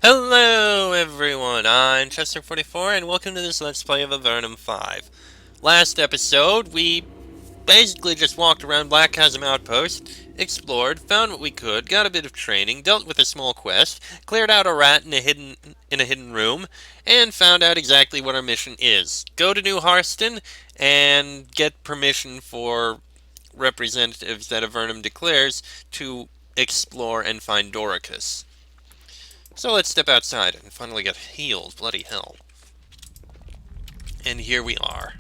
Hello everyone, I'm Chester44 and welcome to this Let's Play of Avernum 5. Last episode, we basically just walked around Black Chasm Outpost, explored, found what we could, got a bit of training, dealt with a small quest, cleared out a rat in a hidden room, and found out exactly what our mission is. Go to New Harston and get permission for representatives that Avernum declares to explore and find Doricus. So let's step outside and finally get healed, bloody hell. And here we are.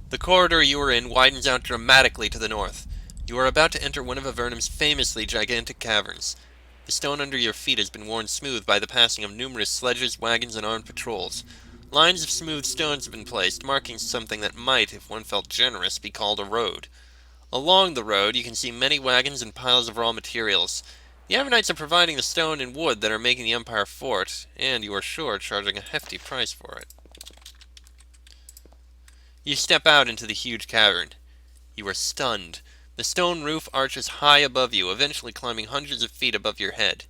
The corridor you are in widens out dramatically to the north. You are about to enter one of Avernum's famously gigantic caverns. The stone under your feet has been worn smooth by the passing of numerous sledges, wagons, and armed patrols. Lines of smooth stones have been placed, marking something that might, if one felt generous, be called a road. Along the road, you can see many wagons and piles of raw materials. The Ammonites are providing the stone and wood that are making the Empire fort, and you are sure charging a hefty price for it. You step out into the huge cavern. You are stunned. The stone roof arches high above you, eventually climbing hundreds of feet above your head.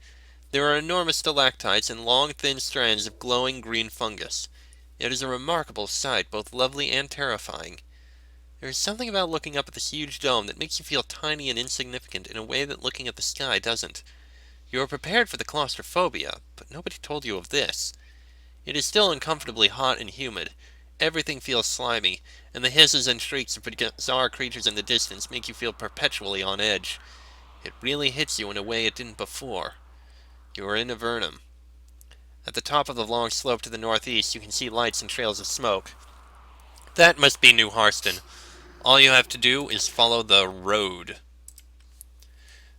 There are enormous stalactites and long, thin strands of glowing green fungus. It is a remarkable sight, both lovely and terrifying. There is something about looking up at this huge dome that makes you feel tiny and insignificant in a way that looking at the sky doesn't. You are prepared for the claustrophobia, but nobody told you of this. It is still uncomfortably hot and humid. Everything feels slimy, and the hisses and shrieks of bizarre creatures in the distance make you feel perpetually on edge. It really hits you in a way it didn't before. You are in Avernum. At the top of the long slope to the northeast, you can see lights and trails of smoke. That must be New Harston. All you have to do is follow the road.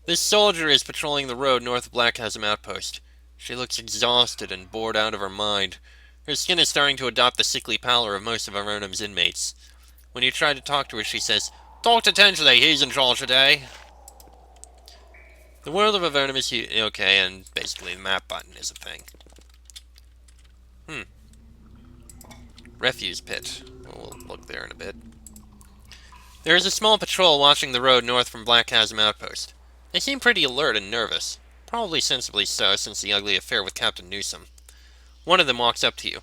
This soldier is patrolling the road north of Black Chasm Outpost. She looks exhausted and bored out of her mind. Her skin is starting to adopt the sickly pallor of most of Avernum's inmates. When you try to talk to her, she says, "Talk to Tensley, he's in charge today." The world of Avernum is okay, and basically the map button is a thing. Refuse pit. We'll look there in a bit. There is a small patrol watching the road north from Black Chasm Outpost. They seem pretty alert and nervous. Probably sensibly so, since the ugly affair with Captain Newsom. One of them walks up to you.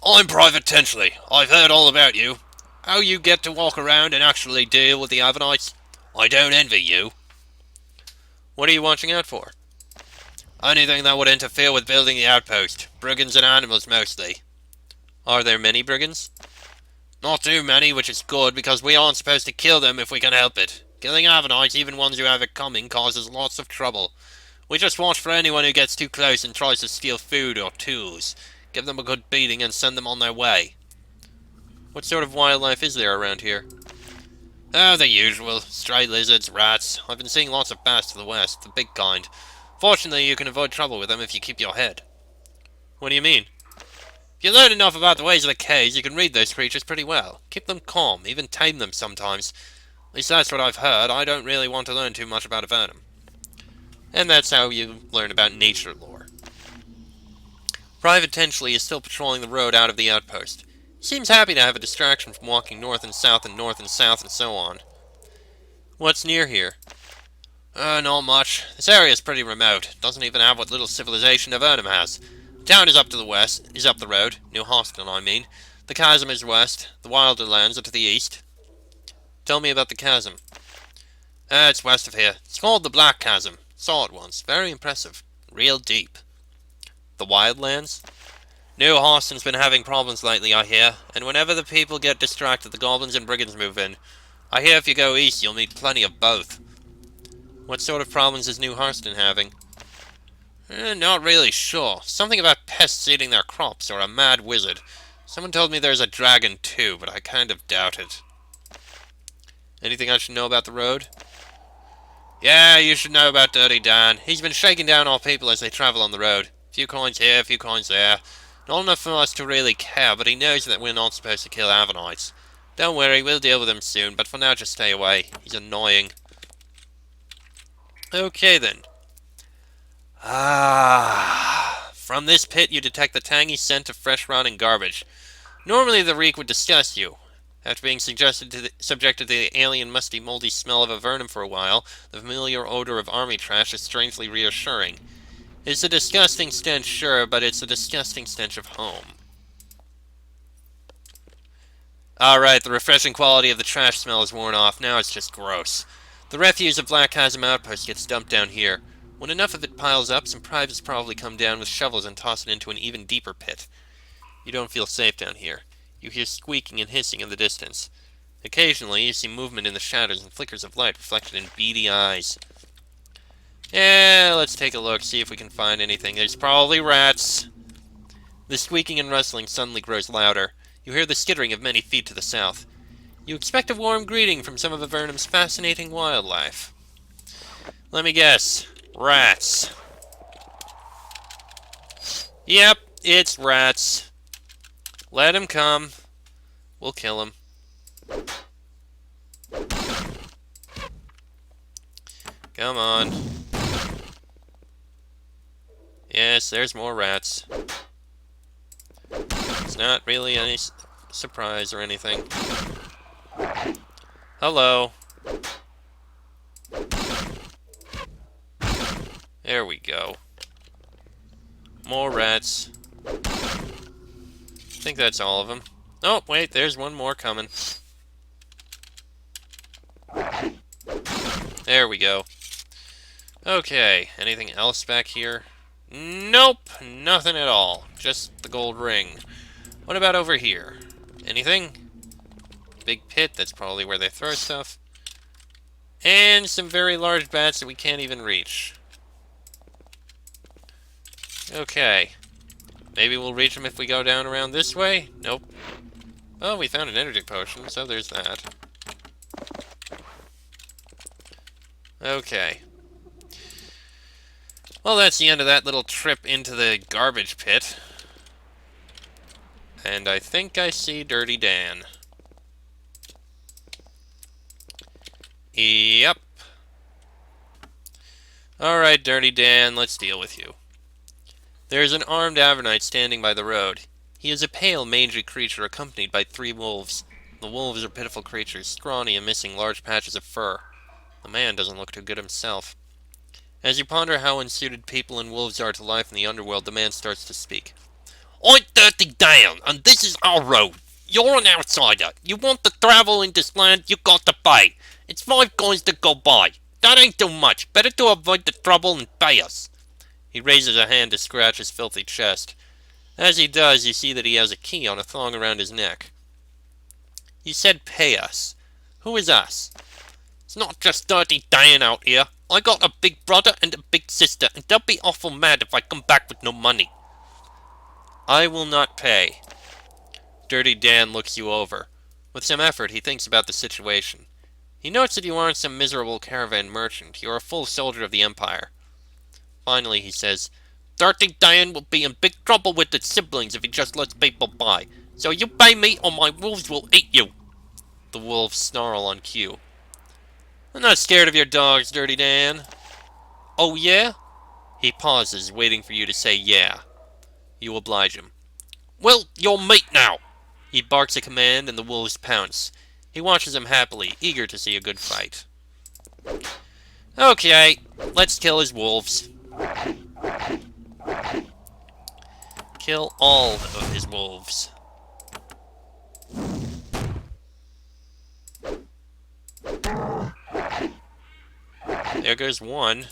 "I'm Private Tensley. I've heard all about you. How you get to walk around and actually deal with the Ammonites. I don't envy you." "What are you watching out for?" "Anything that would interfere with building the outpost. Brigands and animals mostly." "Are there many brigands?" "Not too many, which is good, because we aren't supposed to kill them if we can help it. Killing Ammonites, even ones who have it coming, causes lots of trouble. We just watch for anyone who gets too close and tries to steal food or tools. Give them a good beating and send them on their way." "What sort of wildlife is there around here?" "Oh, the usual. Stray lizards, rats. I've been seeing lots of bats to the west, the big kind. Fortunately, you can avoid trouble with them if you keep your head." "What do you mean?" "If you learn enough about the ways of the caves, you can read those creatures pretty well. Keep them calm, even tame them sometimes. At least that's what I've heard. I don't really want to learn too much about Avernum." And that's how you learn about nature lore. Private Tenchley is still patrolling the road out of the outpost. He seems happy to have a distraction from walking north and south and north and south and so on. "What's near here?" Not much. This area is pretty remote. Doesn't even have what little civilization Avernum has. The town is up to the west, is up the road. New Harston, I mean. The chasm is west. The wilder lands are to the east." "Tell me about the chasm." It's west of here. It's called the Black Chasm. Saw it once. Very impressive. Real deep." "The wildlands?" New Harston's been having problems lately, I hear, and whenever the people get distracted, the goblins and brigands move in. I hear if you go east, you'll meet plenty of both." "What sort of problems is New Harston having?" Not really sure. Something about pests eating their crops, or a mad wizard. Someone told me there's a dragon too, but I kind of doubt it. "Anything I should know about the road?" Yeah, you should know about Dirty Dan. He's been shaking down our people as they travel on the road. A few coins here, a few coins there. Not enough for us to really care, but he knows that we're not supposed to kill Ammonites. Don't worry, we'll deal with him soon, but for now just stay away. He's annoying." "Okay then." From this pit you detect the tangy scent of fresh rotting garbage. Normally the reek would disgust you. After being subjected to the alien musty moldy smell of Avernum for a while, the familiar odor of army trash is strangely reassuring. It's a disgusting stench, sure, but it's a disgusting stench of home. Alright, the refreshing quality of the trash smell is worn off. Now it's just gross. The refuse of Black Chasm Outpost gets dumped down here. When enough of it piles up, some privates probably come down with shovels and toss it into an even deeper pit. You don't feel safe down here. You hear squeaking and hissing in the distance. Occasionally, you see movement in the shadows and flickers of light reflected in beady eyes. Yeah, let's take a look, see if we can find anything. There's probably rats. The squeaking and rustling suddenly grows louder. You hear the skittering of many feet to the south. You expect a warm greeting from some of Avernum's fascinating wildlife. Let me guess. Rats. Yep, it's rats. Let him come. We'll kill him. Come on. Yes, there's more rats. It's not really any surprise or anything. Hello. There we go. More rats. I think that's all of them. Oh, wait, there's one more coming. There we go. Okay, anything else back here? Nope, nothing at all. Just the gold ring. What about over here? Anything? Big pit, that's probably where they throw stuff. And some very large bats that we can't even reach. Okay. Maybe we'll reach them if we go down around this way? Nope. Oh, we found an energy potion, so there's that. Okay. Well, that's the end of that little trip into the garbage pit. And I think I see Dirty Dan. Yep. Alright, Dirty Dan, let's deal with you. There is an armed Avernite standing by the road. He is a pale, mangy creature accompanied by 3 wolves. The wolves are pitiful creatures, scrawny and missing large patches of fur. The man doesn't look too good himself. As you ponder how unsuited people and wolves are to life in the underworld, the man starts to speak. I'm Dirty Dan, and this is our road. You're an outsider. You want to travel in this land, you got to pay. It's 5 coins to go by. That ain't too much. Better to avoid the trouble and pay us. He raises a hand to scratch his filthy chest. As he does, you see that he has a key on a thong around his neck. You said pay us. Who is us? It's not just Dirty Dan out here. I got a big brother and a big sister, and they'll be awful mad if I come back with no money. I will not pay. Dirty Dan looks you over. With some effort, he thinks about the situation. He notes that you aren't some miserable caravan merchant. You are a full soldier of the Empire. Finally, he says, Dirty Dan will be in big trouble with his siblings if he just lets people by. So you pay me or my wolves will eat you. The wolves snarl on cue. I'm not scared of your dogs, Dirty Dan. Oh yeah? He pauses, waiting for you to say yeah. You oblige him. Well, you're meat now. He barks a command and the wolves pounce. He watches them happily, eager to see a good fight. Okay, let's kill his wolves. Kill all of his wolves. There goes 1.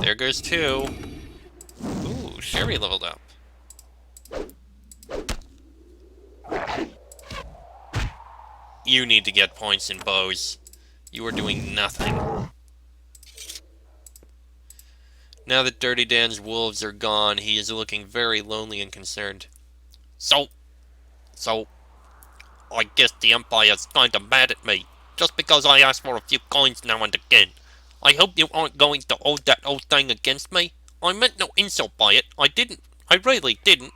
There goes 2. Ooh, Sherry leveled up. You need to get points in bows. You are doing nothing. Now that Dirty Dan's wolves are gone, he is looking very lonely and concerned. So, I guess the Empire's kinda mad at me, just because I ask for a few coins now and again. I hope you aren't going to hold that old thing against me. I meant no insult by it. I didn't. I really didn't.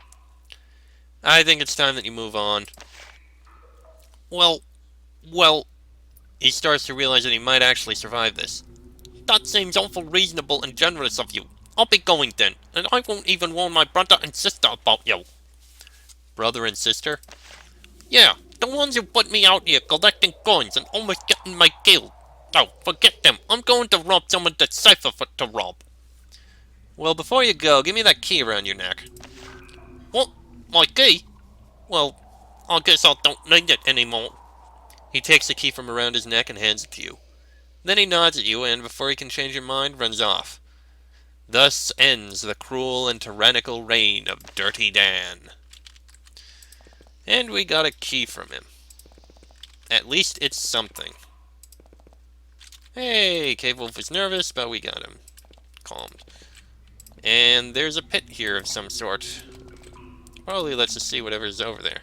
I think it's time that you move on. Well, he starts to realize that he might actually survive this. that seems awful reasonable and generous of you. I'll be going then, and I won't even warn my brother and sister about you. Brother and sister? Yeah, the ones who put me out here collecting coins and almost getting me killed. Oh, forget them. I'm going to rob someone that's safer to rob. Well, before you go, give me that key around your neck. What? My key? Well, I guess I don't need it anymore. He takes the key from around his neck and hands it to you. Then he nods at you and, before he can change your mind, runs off. Thus ends the cruel and tyrannical reign of Dirty Dan. And we got a key from him. At least it's something. Hey, Cave Wolf is nervous, but we got him calmed. And there's a pit here of some sort. Probably lets us see whatever's over there.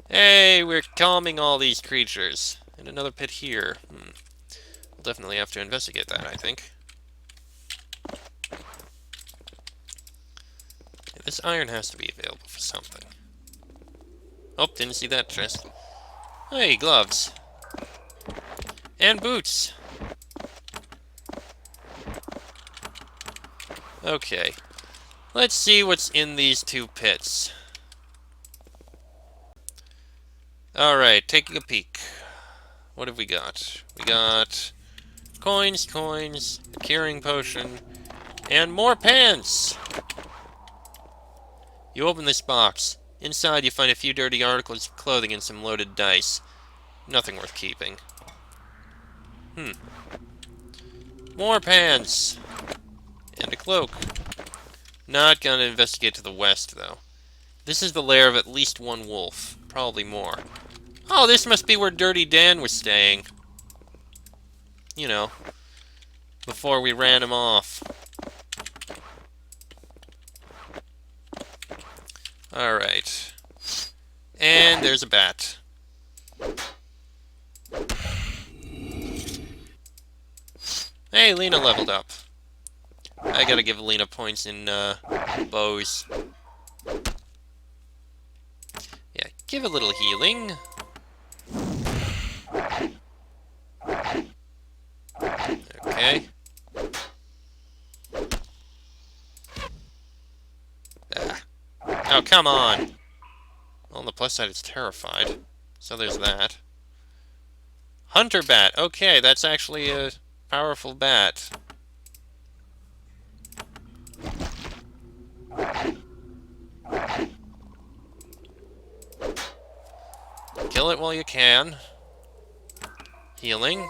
Hey, we're calming all these creatures. And another pit here. We'll definitely have to investigate that, I think. Yeah, this iron has to be available for something. Oh, didn't see that chest. Hey, gloves. And boots. Okay. Let's see what's in these two pits. Alright, taking a peek. What have we got? We got coins, a curing potion, and more pants! You open this box. Inside you find a few dirty articles of clothing and some loaded dice. Nothing worth keeping. More pants! And a cloak. Not gonna investigate to the west, though. This is the lair of at least one wolf. Probably more. Oh, this must be where Dirty Dan was staying. You know, before we ran him off. Alright. And there's a bat. Hey, Lena leveled up. I gotta give Lena points in bows. Yeah, give a little healing. Okay. Ah. Oh, come on! On the plus side, it's terrified. So there's that. Hunter bat. Okay, that's actually a powerful bat. Kill it while you can. Healing.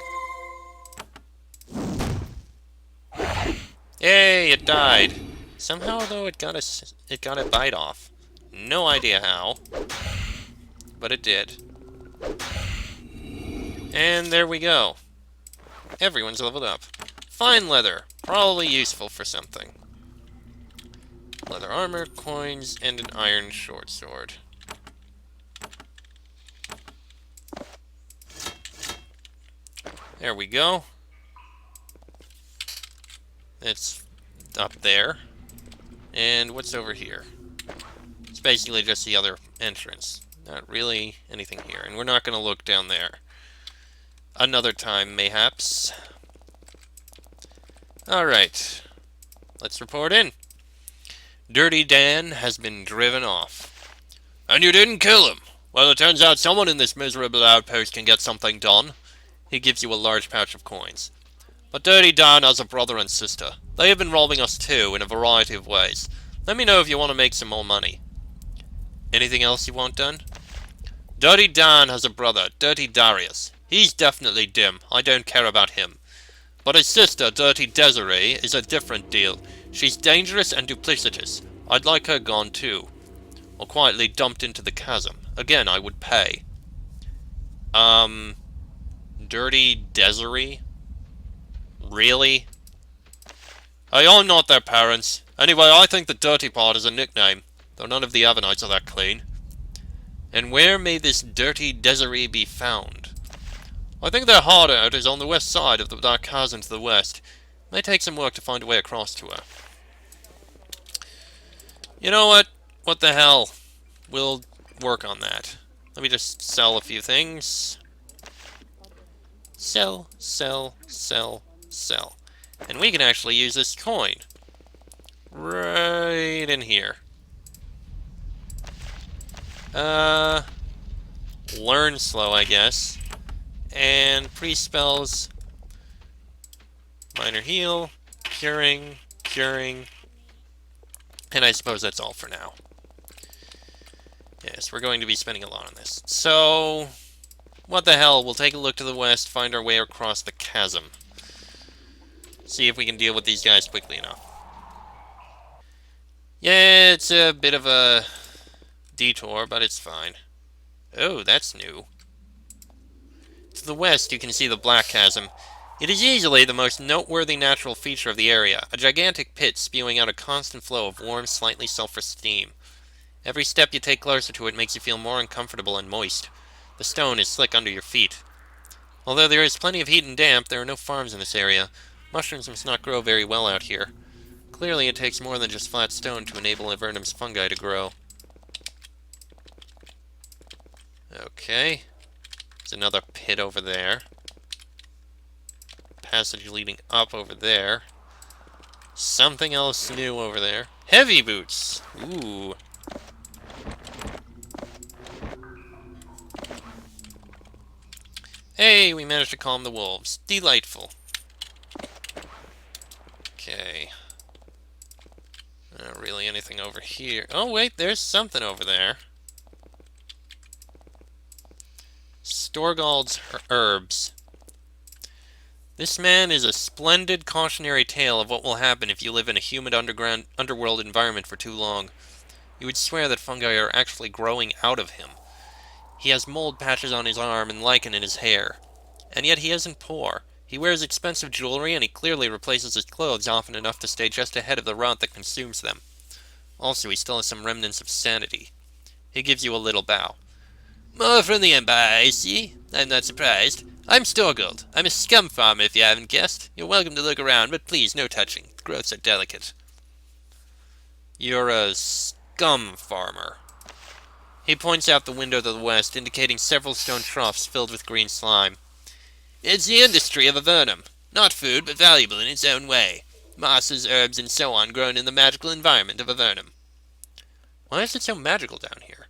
Yay, it died. Somehow, though, it got a bite off. No idea how, but it did. And there we go. Everyone's leveled up. Fine leather, probably useful for something. Leather armor, coins, and an iron short sword. There we go. It's up there. And what's over here? It's basically just the other entrance. Not really anything here. And we're not going to look down there. Another time, mayhaps. Alright. Let's report in. Dirty Dan has been driven off. And you didn't kill him? Well, it turns out someone in this miserable outpost can get something done. He gives you a large pouch of coins. But Dirty Dan has a brother and sister. They have been robbing us too, in a variety of ways. Let me know if you want to make some more money. Anything else you want done? Dirty Dan has a brother, Dirty Darius. He's definitely dim. I don't care about him. But his sister, Dirty Desiree, is a different deal. She's dangerous and duplicitous. I'd like her gone too. Or quietly dumped into the chasm. Again, I would pay. Dirty Desiree? Really? Hey, I'm not their parents. Anyway, I think the dirty part is a nickname, though none of the Avernites are that clean. And where may this Dirty Desiree be found? I think their hideout is on the west side of the dark chasm to the west. May take some work to find a way across to her. You know what? What the hell? We'll work on that. Let me just sell a few things. Sell, sell, sell, sell. And we can actually use this coin. Right in here. Learn slow, I guess. And pre-spells. Minor heal. curing, and I suppose that's all for now. Yes, we're going to be spending a lot on this. So, what the hell, we'll take a look to the west, find our way across the chasm. See if we can deal with these guys quickly enough. Yeah, it's a bit of a detour, but it's fine. Oh, that's new. To the west, you can see the Black Chasm. It is easily the most noteworthy natural feature of the area, a gigantic pit spewing out a constant flow of warm, slightly sulfurous steam. Every step you take closer to it makes you feel more uncomfortable and moist. The stone is slick under your feet. Although there is plenty of heat and damp, there are no farms in this area. Mushrooms must not grow very well out here. Clearly it takes more than just flat stone to enable Avernum's fungi to grow. Okay. There's another pit over there. Passage leading up over there. Something else new over there. Heavy boots! Ooh. Hey, we managed to calm the wolves. Delightful. Okay. Not really anything over here. Oh, wait, there's something over there. Storgald's herbs. This man is a splendid cautionary tale of what will happen if you live in a humid underworld environment for too long. You would swear that fungi are actually growing out of him. He has mold patches on his arm and lichen in his hair. And yet he isn't poor. He wears expensive jewelry and he clearly replaces his clothes often enough to stay just ahead of the rot that consumes them. Also, he still has some remnants of sanity. He gives you a little bow. More from the Empire, I see. I'm not surprised. I'm Storgold. I'm a scum farmer, if you haven't guessed. You're welcome to look around, but please, no touching. The growths are delicate. You're a scum farmer. He points out the window to the west, indicating several stone troughs filled with green slime. It's the industry of Avernum. Not food, but valuable in its own way. Mosses, herbs, and so on grown in the magical environment of Avernum. Why is it so magical down here?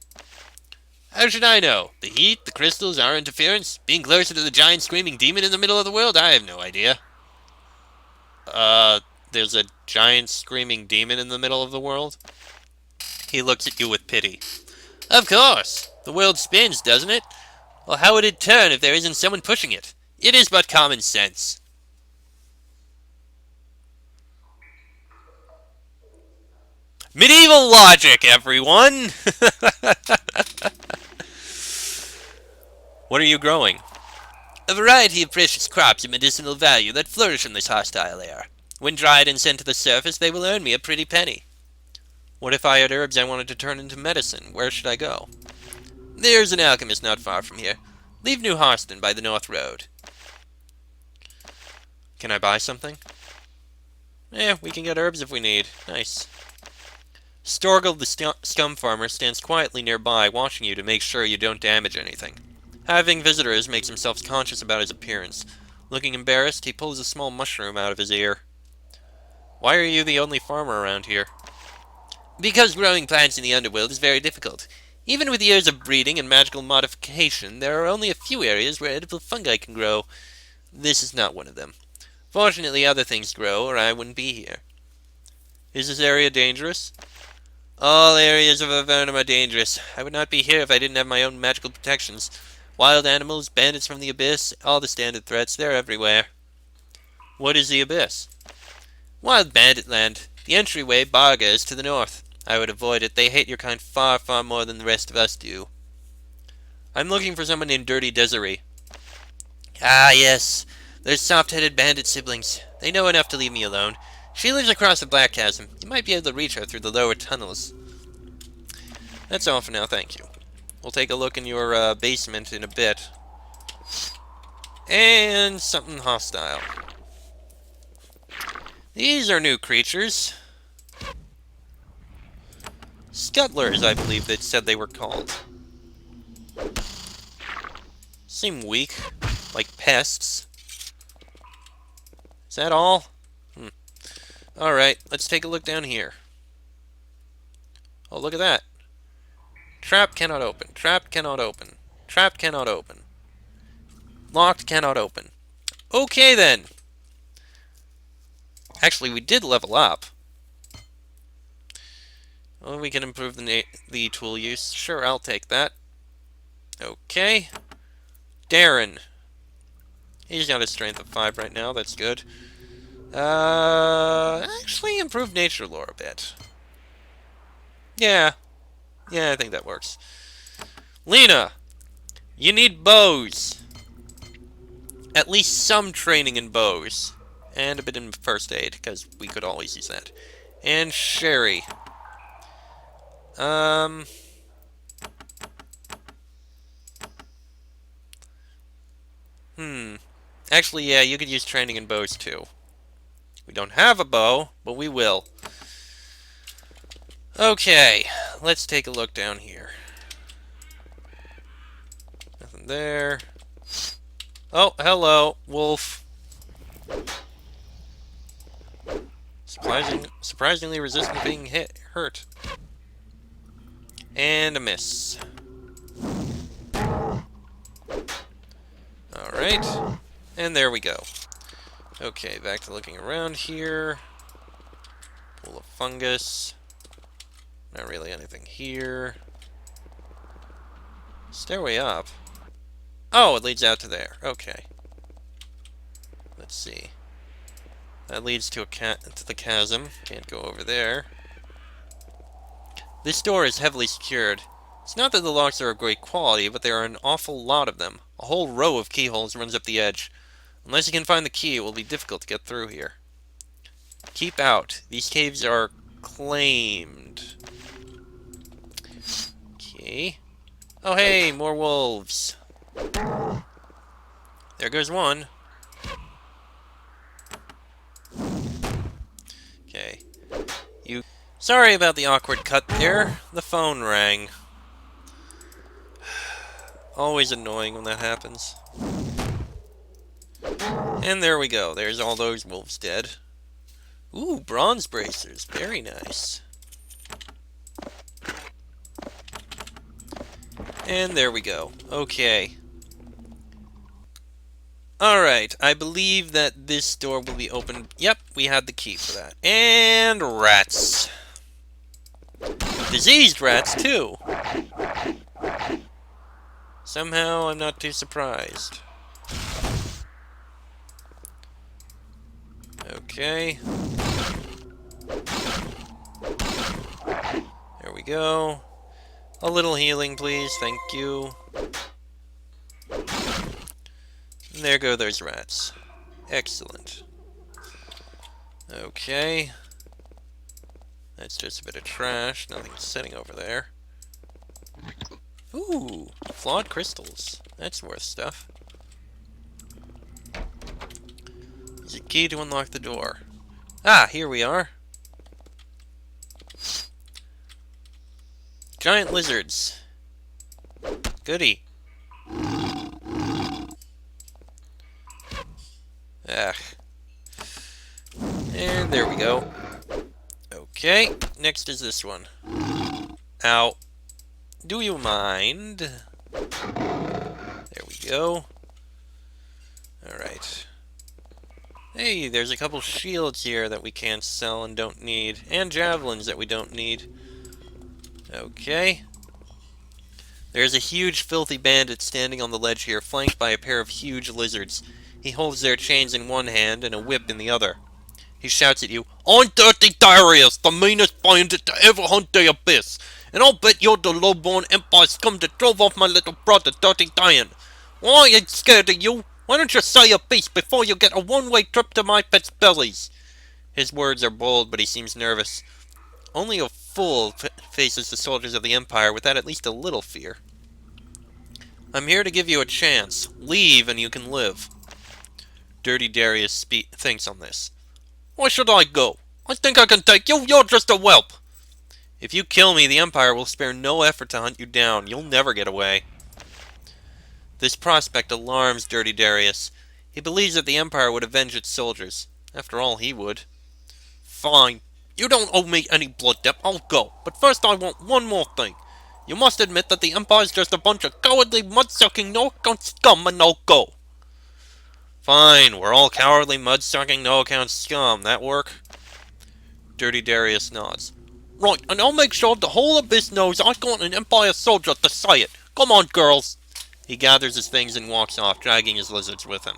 How should I know? The heat, the crystals, our interference, being closer to the giant screaming demon in the middle of the world? I have no idea. There's a giant screaming demon in the middle of the world? He looks at you with pity. Of course! The world spins, doesn't it? Well, how would it turn if there isn't someone pushing it? It is but common sense. Medieval logic, everyone! What are you growing? A variety of precious crops of medicinal value that flourish in this hostile air. When dried and sent to the surface, they will earn me a pretty penny. What if I had herbs I wanted to turn into medicine? Where should I go? There's an alchemist not far from here. Leave New Harston by the North Road. Can I buy something? We can get herbs if we need. Nice. Storgel the scum farmer stands quietly nearby, watching you to make sure you don't damage anything. Having visitors makes him self-conscious about his appearance. Looking embarrassed, he pulls a small mushroom out of his ear. Why are you the only farmer around here? Because growing plants in the underworld is very difficult. Even with years of breeding and magical modification, there are only a few areas where edible fungi can grow. This is not one of them. Fortunately, other things grow, or I wouldn't be here. Is this area dangerous? All areas of Avernum are dangerous. I would not be here if I didn't have my own magical protections. Wild animals, bandits from the Abyss, all the standard threats, they're everywhere. What is the Abyss? Wild bandit land. The entryway, Barga, is to the north. I would avoid it. They hate your kind far, far more than the rest of us do. I'm looking for someone named Dirty Desiree. Ah, yes. They're soft-headed bandit siblings. They know enough to leave me alone. She lives across the Black Chasm. You might be able to reach her through the lower tunnels. That's all for now, thank you. We'll take a look in your basement in a bit. And something hostile. These are new creatures. Scuttlers, I believe they said they were called. Seem weak. Like pests. Is that all? Alright, let's take a look down here. Oh, look at that. Trap cannot open. Trap cannot open. Trap cannot open. Locked cannot open. Okay then. Actually, we did level up. Well, we can improve the tool use. Sure, I'll take that. Okay. Darren. He's got a strength of 5 right now. That's good. Actually improve nature lore a bit. Yeah. Yeah, I think that works. Lena, you need bows. At least some training in bows. And a bit in first aid, because we could always use that. And Sherry. Hmm. Actually, yeah, you could use training in bows, too. We don't have a bow, but we will. Okay, let's take a look down here. Nothing there. Oh, hello, wolf. Surprisingly resistant to being hurt. And a miss. Alright. And there we go. Okay, back to looking around here. Pool of fungus. Not really anything here. Stairway up. Oh, it leads out to there. Okay. Let's see. That leads to to the chasm. Can't go over there. This door is heavily secured. It's not that the locks are of great quality, but there are an awful lot of them. A whole row of keyholes runs up the edge. Unless you can find the key, it will be difficult to get through here. Keep out. These caves are claimed. Okay. Oh hey, more wolves. There goes one. Okay. Sorry about the awkward cut there. The phone rang. Always annoying when that happens. And there we go. There's all those wolves dead. Ooh, bronze bracers. Very nice. And there we go. Okay. Alright, I believe that this door will be open. Yep, we had the key for that. And rats. Diseased rats, too. Somehow, I'm not too surprised. Okay. There we go. A little healing, please. Thank you. And there go those rats. Excellent. Okay. That's just a bit of trash. Nothing's sitting over there. Ooh, flawed crystals. That's worth stuff. There's a key to unlock the door. Ah, here we are. Giant lizards. Goody. Ah. And there we go. Okay, next is this one. Ow. Do you mind? There we go. Alright. Hey, there's a couple shields here that we can't sell and don't need. And javelins that we don't need. Okay. There's a huge filthy bandit standing on the ledge here, flanked by a pair of huge lizards. He holds their chains in one hand and a whip in the other. He shouts at you, "I'm Dirty Darius, the meanest bandit to ever hunt the abyss, and I'll bet you're the low-born empire scum that drove off my little brother, Dirty Diane. Well, I ain't scared of you. Why don't you say your piece before you get a one-way trip to my pet's bellies?" His words are bold, but he seems nervous. Only a fool faces the soldiers of the Empire without at least a little fear. "I'm here to give you a chance. Leave and you can live." Dirty Darius thinks on this. "Why should I go? I think I can take you. You're just a whelp." "If you kill me, the Empire will spare no effort to hunt you down. You'll never get away." This prospect alarms Dirty Darius. He believes that the Empire would avenge its soldiers. After all, he would. "Fine. You don't owe me any blood debt. I'll go. But first I want one more thing. You must admit that the Empire's just a bunch of cowardly, mud-sucking, no-account scum, and I'll go." Fine, we're all cowardly, mud-sucking, no-account scum. That work? Dirty Darius nods. Right, and I'll make sure the whole abyss knows I've got an Empire soldier to say it. Come on, girls. He gathers his things and walks off, dragging his lizards with him.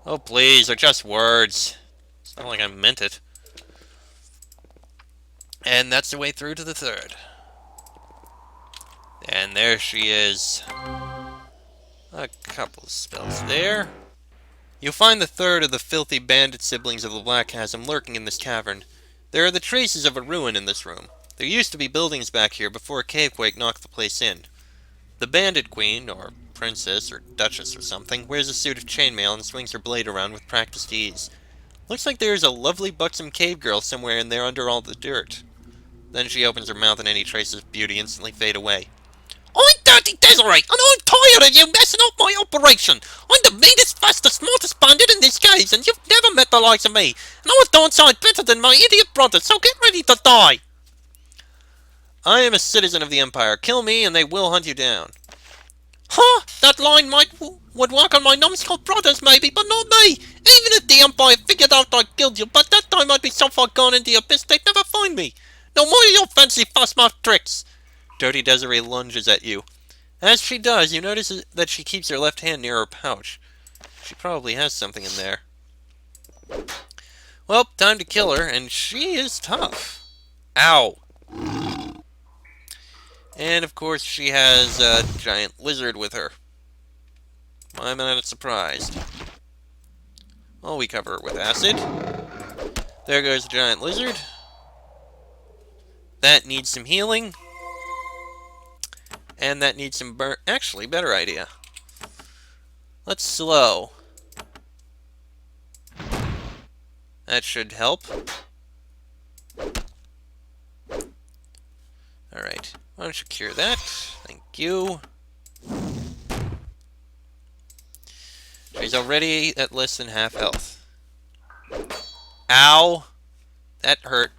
Oh, please, they're just words. It's not like I meant it. And that's the way through to the third. And there she is. A couple spells there. You find the third of the filthy bandit siblings of the Black Chasm lurking in this cavern. There are the traces of a ruin in this room. There used to be buildings back here before a cavequake knocked the place in. The bandit queen, or princess, or duchess or something, wears a suit of chainmail and swings her blade around with practiced ease. Looks like there is a lovely buxom cave girl somewhere in there under all the dirt. Then she opens her mouth and any traces of beauty instantly fade away. I'm Dirty Desiree, and I'm tired of you messing up my operation. I'm the meanest, fastest, smartest bandit in these caves, and you've never met the likes of me. And I was darn sight better than my idiot brother, so get ready to die. I am a citizen of the Empire. Kill me, and they will hunt you down. Huh? That line would work on my numbskull brothers, maybe, but not me. Even if the Empire figured out I killed you, but that time I'd be so far gone into the abyss they'd never find me. No more of your fancy fast-mouth tricks. Dirty Desiree lunges at you. As she does, you notice that she keeps her left hand near her pouch. She probably has something in there. Well, time to kill her, and she is tough. Ow. And, of course, she has a giant lizard with her. I'm not surprised. Well, we cover her with acid. There goes the giant lizard. That needs some healing. And that needs some burn. Actually, better idea. Let's slow. That should help. Alright. Why don't you cure that? Thank you. She's already at less than half health. Ow! That hurt.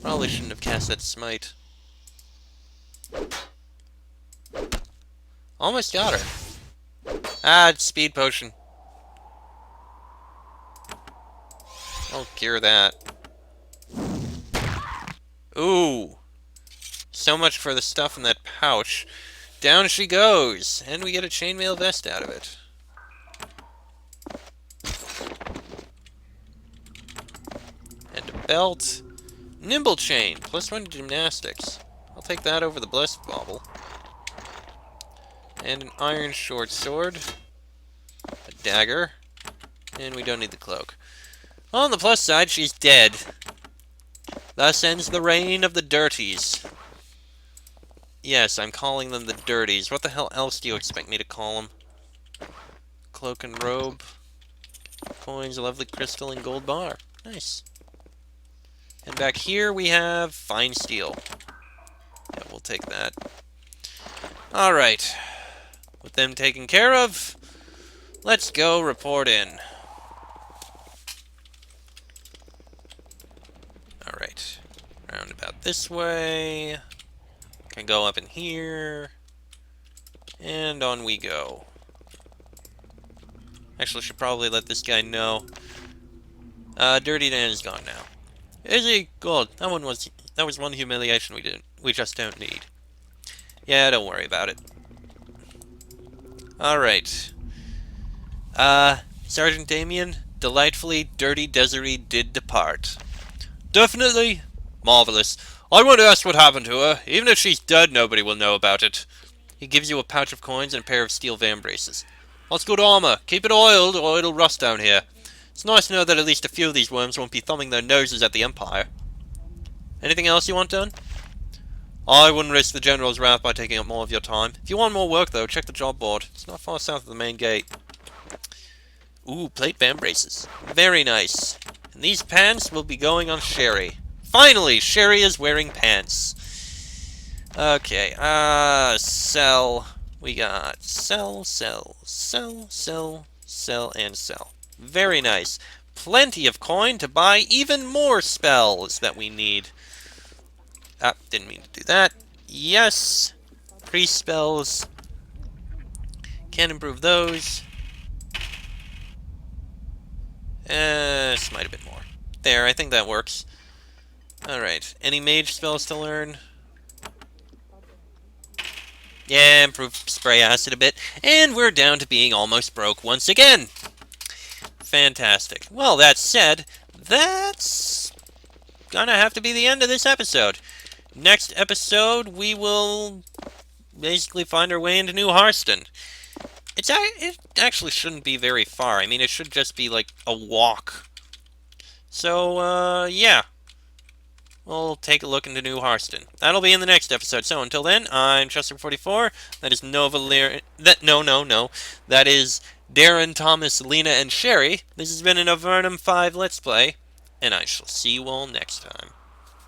Probably shouldn't have cast that smite. Almost got her. Ah, it's speed potion. I'll cure that. Ooh. So much for the stuff in that pouch. Down she goes. And we get a chainmail vest out of it. And a belt. Nimble chain. +1 to gymnastics. I'll take that over the blessed bauble. And an iron short sword. A dagger. And we don't need the cloak. On the plus side, she's dead. Thus ends the reign of the Dirties. Yes, I'm calling them the Dirties. What the hell else do you expect me to call them? Cloak and robe. Coins, a lovely crystal, and gold bar. Nice. And back here we have fine steel. Yeah, we'll take that. Alright. With them taken care of, let's go report in. Alright. Round about this way. Can go up in here. And on we go. Actually, should probably let this guy know. Dirty Dan is gone now. Is he? Good. That was one humiliation we just don't need. Yeah, don't worry about it. Alright. Sergeant Damien, delightfully Dirty Desiree did depart. Definitely. Marvelous. I won't ask what happened to her. Even if she's dead, nobody will know about it. He gives you a pouch of coins and a pair of steel vambraces. That's good armor. Keep it oiled, or it'll rust down here. It's nice to know that at least a few of these worms won't be thumbing their noses at the Empire. Anything else you want done? I wouldn't risk the General's wrath by taking up more of your time. If you want more work, though, check the job board. It's not far south of the main gate. Ooh, plate vambraces. Very nice. And these pants will be going on Sherry. Finally, Sherry is wearing pants. Okay, sell. We got sell, sell, sell, sell, sell, and sell. Very nice. Plenty of coin to buy even more spells that we need. Ah, didn't mean to do that. Yes. Priest spells. Can't improve those. Smite a bit more. There, I think that works. Alright, any mage spells to learn? Yeah, improve spray acid a bit. And we're down to being almost broke once again. Fantastic. Well, that said, that's gonna have to be the end of this episode. Next episode, we will basically find our way into New Harston. It actually shouldn't be very far. I mean, it should just be like a walk. So, yeah. We'll take a look into New Harston. That'll be in the next episode. So until then, I'm Chester44. That is Nova Lear. No. That is Darren, Thomas, Lena, and Sherry. This has been an Avernum 5 Let's Play, and I shall see you all next time.